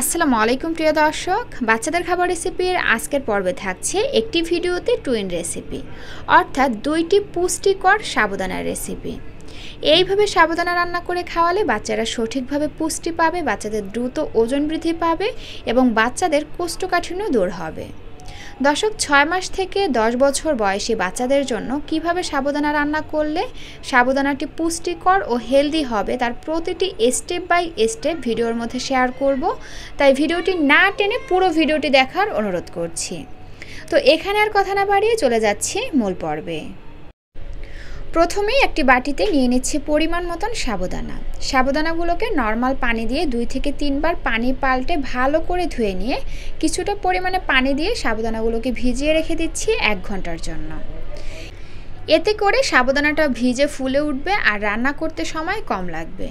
আসসালামু আলাইকুম প্রিয় দর্শক, বাচ্চাদের খাবার রেসিপির আজকের পর্বে থাকছে একটি ভিডিওতে টুইন রেসিপি, অর্থাৎ দুইটি পুষ্টিকর সাবুদানার রেসিপি। এইভাবে সাবুদানা রান্না করে খাওয়ালে বাচ্চারা সঠিকভাবে পুষ্টি পাবে, বাচ্চাদের দ্রুত ওজন বৃদ্ধি পাবে এবং বাচ্চাদের কোষ্ঠকাঠিন্য দূর হবে। দর্শক, 6 মাস থেকে 10 বছর বয়সী বাচ্চাদের জন্য কিভাবে সাবুদানা রান্না করলে সাবুদানাটি পুষ্টিকর ও হেলদি হবে তার প্রতিটি স্টেপ বাই স্টেপ ভিডিওর মধ্যে শেয়ার করব, তাই ভিডিওটি না টেনে পুরো ভিডিওটি দেখার অনুরোধ করছি। তো এখানে আর কথা না বাড়িয়ে চলে যাচ্ছি মূল পর্বে। প্রথমেই একটি বাটিতে নিয়ে নিচ্ছি পরিমাণ মতন সাবুদানা। সাবুদানাগুলোকে নর্মাল পানি দিয়ে 2 থেকে 3 বার পানি পাল্টে ভালো করে ধুয়ে নিয়ে কিছুটা পরিমাণে পানি দিয়ে সাবুদানাগুলোকে ভিজিয়ে রেখে দিচ্ছি 1 ঘন্টার জন্য। এতে করে সাবুদানাটা ভিজে ফুলে উঠবে আর রান্না করতে সময় কম লাগবে।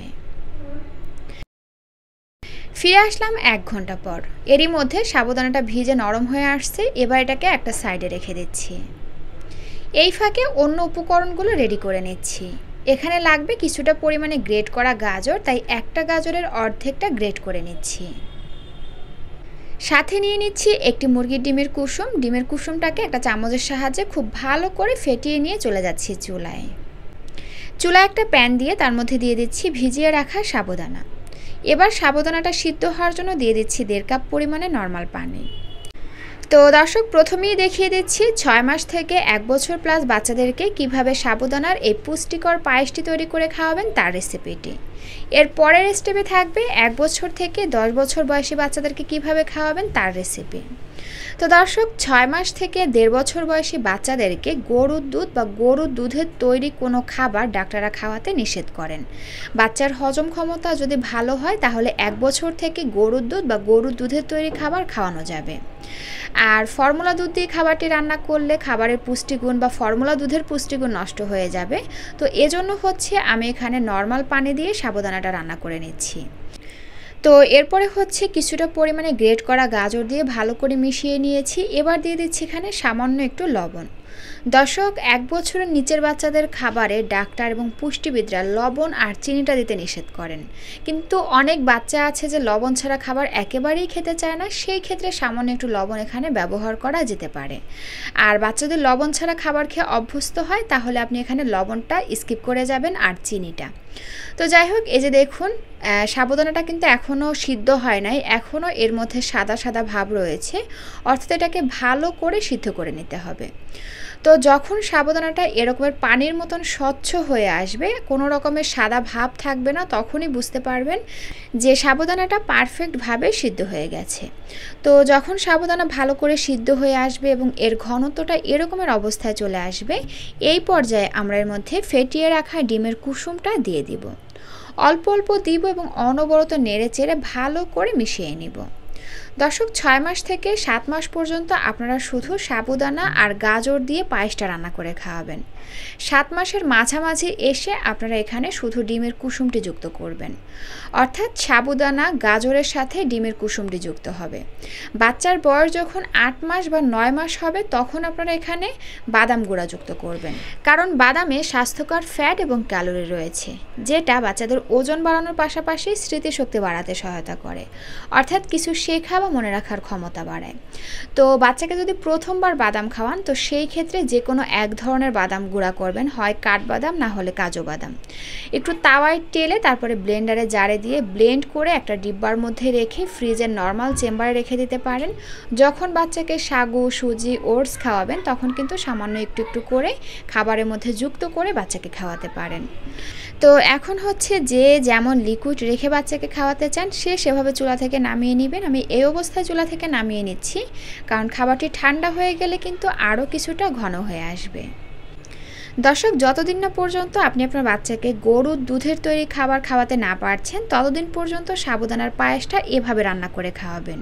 ফিরে আসলাম 1 ঘন্টা পর। এরই মধ্যে সাবুদানাটা ভিজে নরম হয়ে আসছে। এবার এটাকে একটা সাইডে রেখে দিচ্ছি। এই ফাঁকে অন্য উপকরণগুলো রেডি করে নিচ্ছি। এখানে লাগবে কিছুটা পরিমাণে গ্রেট করা গাজর, তাই একটা গাজরের অর্ধেকটা গ্রেট করে নিচ্ছি। সাথে নিয়ে নিচ্ছি একটি মুরগির ডিমের কুসুম। ডিমের কুসুমটাকে একটা চামচের সাহায্যে খুব ভালো করে ফেটিয়ে নিয়ে চলে যাচ্ছি চুলায়। চুলায় একটা প্যান দিয়ে তার মধ্যে দিয়ে দিচ্ছি ভিজিয়ে রাখা সাবুদানা। এবার সাবুদানাটা সিদ্ধ হওয়ার জন্য দিয়ে দিচ্ছি 1.5 কাপ পরিমাণে নর্মাল পানি। তো দর্শক, প্রথমেই দেখিয়ে দিচ্ছি 6 মাস থেকে 1 বছর প্লাস বাচ্চাদেরকে কিভাবে সাবুদানার এই পুষ্টিকর পায়েসটি তৈরি করে খাওয়াবেন তার রেসিপিটি। এর পরের স্টেপে থাকবে 1 বছর থেকে 10 বছর বয়সী বাচ্চাদেরকে কিভাবে খাওয়াবেন তার রেসিপি। তো দর্শক, 6 মাস থেকে 1.5 বছর বয়সী বাচ্চাদেরকে গরুর দুধ বা গরুর দুধের তৈরি কোনো খাবার ডাক্তাররা খাওয়াতে নিষেধ করেন। বাচ্চার হজম ক্ষমতা যদি ভালো হয় তাহলে 1 বছর থেকে গরুর দুধ বা গরুর দুধের তৈরি খাবার খাওয়ানো যাবে। আর ফর্মুলা দুধ দিয়ে খাবারটি রান্না করলে খাবারের পুষ্টিগুণ বা ফর্মুলা দুধের পুষ্টিগুণ নষ্ট হয়ে যাবে। তো এজন্য আমি এখানে নর্মাল পানি দিয়ে সাবুদানাটা রান্না করে নিচ্ছি। তো এরপরে কিছুটা পরিমাণে গ্রেট করা গাজর দিয়ে ভালো করে মিশিয়ে নিয়েছি। এবার দিয়ে দিচ্ছি এখানে সামান্য একটু লবণ। দর্শক, 1 বছরের নিচের বাচ্চাদের খাবারে ডাক্তার এবং পুষ্টিবিদরা লবণ আর চিনিটা দিতে নিষেধ করেন, কিন্তু অনেক বাচ্চা আছে যে লবণ ছাড়া খাবার একেবারেই খেতে চায় না। সেই ক্ষেত্রে সামান্য একটু লবণ এখানে ব্যবহার করা যেতে পারে। আর বাচ্চাদের লবণ ছাড়া খাবার খেয়ে অভ্যস্ত হয় তাহলে আপনি এখানে লবণটা স্কিপ করে যাবেন আর চিনিটা। তো যাই হোক, এই যে দেখুন, সাবুদানাটা কিন্তু এখনও সিদ্ধ হয় নাই, এখনও এর মধ্যে সাদা সাদা ভাব রয়েছে, অর্থাৎ এটাকে ভালো করে সিদ্ধ করে নিতে হবে। তো যখন সাবুদানাটা এরকমের পানির মতন স্বচ্ছ হয়ে আসবে, কোনো রকমের সাদা ভাব থাকবে না, তখনই বুঝতে পারবেন যে সাবুদানাটা পারফেক্টভাবে সিদ্ধ হয়ে গেছে। তো যখন সাবুদানা ভালো করে সিদ্ধ হয়ে আসবে এবং এর ঘনত্বটা এরকমের অবস্থায় চলে আসবে, এই পর্যায়ে আমরা এর মধ্যে ফেটিয়ে রাখা ডিমের কুসুমটা দিয়ে দিব। অল্প অল্প দিব এবং অনবরত নেড়ে চেড়ে ভালো করে মিশিয়ে নিব। দর্শক, 6 মাস থেকে 7 মাস পর্যন্ত আপনারা শুধু সাবুদানা আর গাজর দিয়ে পায়েসটা রান্না করে খাওয়াবেন। 7 মাসের মাঝামাঝি এসে আপনারা এখানে শুধু ডিমের কুসুমটি যুক্ত করবেন, অর্থাৎ সাবুদানা গাজরের সাথে ডিমের কুসুমটি যুক্ত হবে। বাচ্চার বয়স যখন 8 মাস বা 9 মাস হবে তখন আপনারা এখানে বাদাম গুঁড়া যুক্ত করবেন, কারণ বাদামে স্বাস্থ্যকর ফ্যাট এবং ক্যালোরি রয়েছে, যেটা বাচ্চাদের ওজন বাড়ানোর পাশাপাশি স্মৃতিশক্তি বাড়াতে সহায়তা করে, অর্থাৎ কিছু শেখা বা মনে রাখার ক্ষমতা বাড়ায়। তো বাচ্চাকে যদি প্রথমবার বাদাম খাওয়ান তো সেই ক্ষেত্রে যে কোনো এক ধরনের বাদাম গুঁড়া করবেন, হয় কাঠবাদাম না হলে কাজু বাদাম। একটু তাওয়ায় টেলে তারপরে ব্লেন্ডারে জারে দিয়ে ব্লেন্ড করে একটা ডিব্বার মধ্যে রেখে ফ্রিজের নর্মাল চেম্বারে রেখে দিতে পারেন। যখন বাচ্চাকে সাগু, সুজি, ওটস খাওয়াবেন তখন কিন্তু সামান্য একটু একটু করে খাবারের মধ্যে যুক্ত করে বাচ্চাকে খাওয়াতে পারেন। তো এখন যে যেমন লিকুইড রেখে বাচ্চাকে খাওয়াতে চান সে সেভাবে চুলা থেকে নামিয়ে নেবেন। আমি এই অবস্থায় চুলা থেকে নামিয়ে নিচ্ছি, কারণ খাবারটি ঠান্ডা হয়ে গেলে কিন্তু আরও কিছুটা ঘন হয়ে আসবে। দর্শক, যতদিন না পর্যন্ত আপনি আপনার বাচ্চাকে গরুর দুধের তৈরি খাবার খাওয়াতে না পারছেন ততদিন পর্যন্ত সাবুদানার পায়েসটা এভাবে রান্না করে খাওয়াবেন।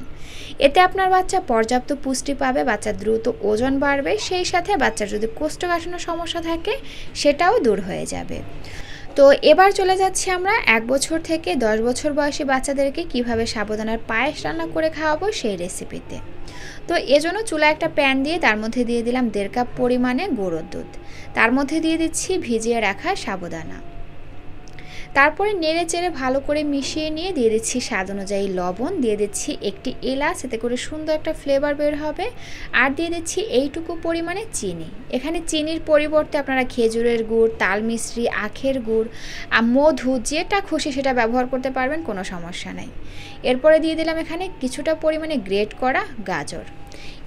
এতে আপনার বাচ্চা পর্যাপ্ত পুষ্টি পাবে, বাচ্চার দ্রুত ওজন বাড়বে, সেই সাথে বাচ্চার যদি কোষ্ঠকাঠিন্যের সমস্যা থাকে সেটাও দূর হয়ে যাবে। তো এবার চলে যাচ্ছি আমরা 1 বছর থেকে 10 বছর বয়সী বাচ্চাদেরকে কিভাবে সাবুদানার পায়েস রান্না করে খাওয়াবো সেই রেসিপিতে। তো এজন্য চুলায় একটা প্যান দিয়ে তার মধ্যে দিয়ে দিলাম 1.5 কাপ পরিমাণে গরুর দুধ। তার মধ্যে দিয়ে দিচ্ছি ভিজিয়ে রাখা সাবুদানা। তারপরে নেড়ে চেড়ে ভালো করে মিশিয়ে নিয়ে দিয়ে দিচ্ছি স্বাদ অনুযায়ী লবণ, দিয়ে দিচ্ছি একটি এলাচ, এতে করে সুন্দর একটা ফ্লেভার বের হবে। আর দিয়ে দিচ্ছি এইটুকু পরিমাণে চিনি। এখানে চিনির পরিবর্তে আপনারা খেজুরের গুড়, তাল মিশ্রি, আখের গুড়, মধু যেটা খুশি সেটা ব্যবহার করতে পারবেন, কোনো সমস্যা নাই। এরপরে দিয়ে দিলাম এখানে কিছুটা পরিমাণে গ্রেট করা গাজর।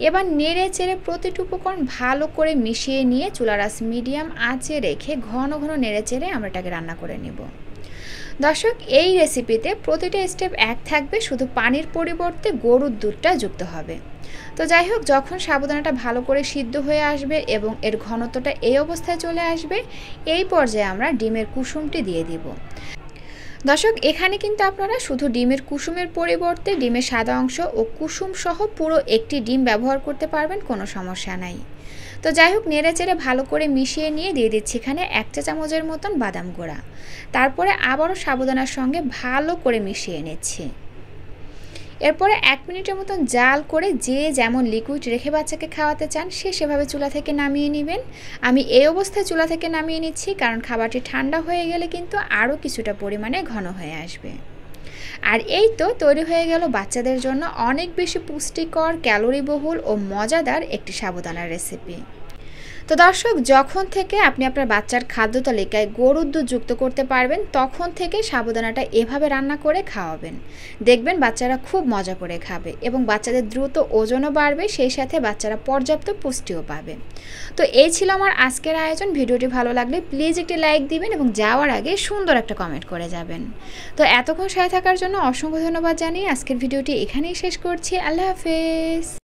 এবার নেড়ে চেড়ে প্রতিটি উপকরণ ভালো করে মিশিয়ে নিয়ে চুলার আঁচ মিডিয়াম আঁচে রেখে ঘন ঘন নেড়ে চেড়ে আমরা এটাকে রান্না করে নেব। দর্শক, এই রেসিপিতে প্রতিটা স্টেপ এক থাকবে, শুধু পানির পরিবর্তে গরুর দুধটা যুক্ত হবে। তো যাই হোক, যখন সাবুদানাটা ভালো করে সিদ্ধ হয়ে আসবে এবং এর ঘনত্বটা এই অবস্থায় চলে আসবে, এই পর্যায়ে আমরা ডিমের কুসুমটি দিয়ে দিব। দর্শক, এখানে কিন্তু আপনারা শুধু ডিমের কুসুমের পরিবর্তে ডিমের সাদা অংশ ও কুসুম সহ পুরো একটি ডিম ব্যবহার করতে পারবেন, কোনো সমস্যা নাই। তো যাই হোক, নেড়ে চেড়ে ভালো করে মিশিয়ে নিয়ে দিয়ে দিচ্ছি এখানে 1 চা চামচের মতন বাদাম গুঁড়া। তারপরে আবারও সাবুদানার সঙ্গে ভালো করে মিশিয়ে নিচ্ছি। এরপরে 1 মিনিটের মতন জাল করে যে যেমন লিকুইড রেখে বাচ্চাকে খাওয়াতে চান সে সেভাবে চুলা থেকে নামিয়ে নেবেন। আমি এই অবস্থায় চুলা থেকে নামিয়ে নিচ্ছি, কারণ খাবারটি ঠান্ডা হয়ে গেলে কিন্তু আরও কিছুটা পরিমাণে ঘন হয়ে আসবে। আর এই তো তৈরি হয়ে গেল বাচ্চাদের জন্য অনেক বেশি পুষ্টিকর, ক্যালোরিবহুল ও মজাদার একটি সাবুদানার রেসিপি। তো দর্শক, যখন থেকে আপনি আপনার বাচ্চার খাদ্য তালিকায় গরুর দুধ যুক্ত করতে পারবেন, তখন থেকে সাবুদানাটা এভাবে রান্না করে খাওয়াবেন। দেখবেন বাচ্চারা খুব মজা করে খাবে এবং বাচ্চাদের দ্রুত ওজনও বাড়বে, সেই সাথে বাচ্চারা পর্যাপ্ত পুষ্টিও পাবে। তো এই ছিল আমার আজকের আয়োজন। ভিডিওটি ভালো লাগলে প্লিজ একটি লাইক দিবেন এবং যাওয়ার আগে সুন্দর একটা কমেন্ট করে যাবেন। তো এতক্ষণ সাথে থাকার জন্য অসংখ্য ধন্যবাদ জানিয়ে আজকের ভিডিওটি এখানেই শেষ করছি। আল্লাহ হাফেজ।